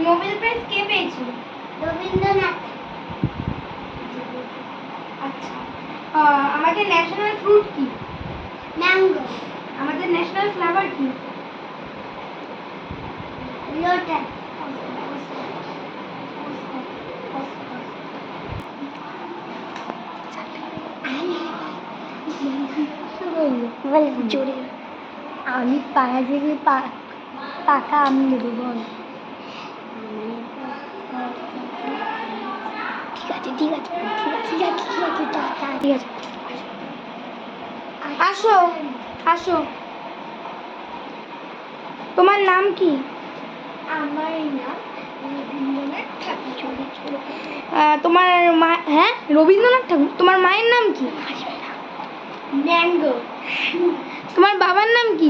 Nobel prize কে পেয়েছিল? রবীন্দ্রনাথ। আচ্ছা, আমাদের ন্যাশনাল ফ্রুট কি? ম্যাঙ্গো। আমাদের ন্যাশনাল ফ্লাওয়ার কি? লোটাস। জোরে আমি পাড়া থেকে পাকা আমি নেবো বল। ঠিক আছে ঠিক আছে ঠিক আছে ঠিক আছে ঠিক আছে ঠিক আছে। আসো আসো, তোমার নাম কি? আমার নাম রবীন্দ্রনাথ ঠাকুর। তোমার মা, হ্যাঁ রবীন্দ্রনাথ ঠাকুর। তোমার মায়ের নাম কি? ম্যাঙ্গো। তোমার বাবার নাম কি?